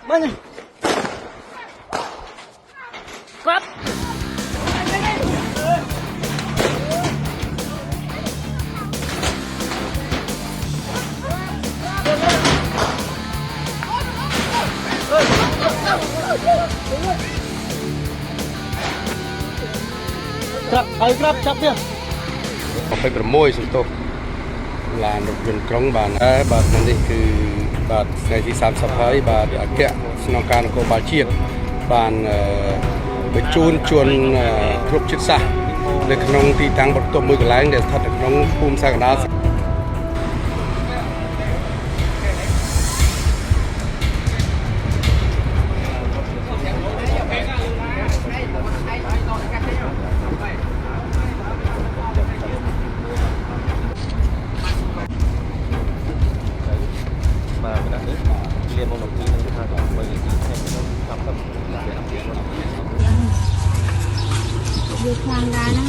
มาเลยครับครับเอาครับจับเนี่ยไปประโมยสุดโตลานรถยนต์กรงบานบาทนั่นนี่คือบาทในที่30 บาทอาเกะสนองการโกบาเชียบานไปจูนชวนครบชิดซะในขนมที่ทางบทตัวมือกระไรเดี๋ยวถ้าขนมภูมิสักนามาขนาดนี้เรียนมองหนุ่มที่นั่นทางของบริษัทให้เป็นทำกับเสียงเสียง อยู่ทางร้านนะ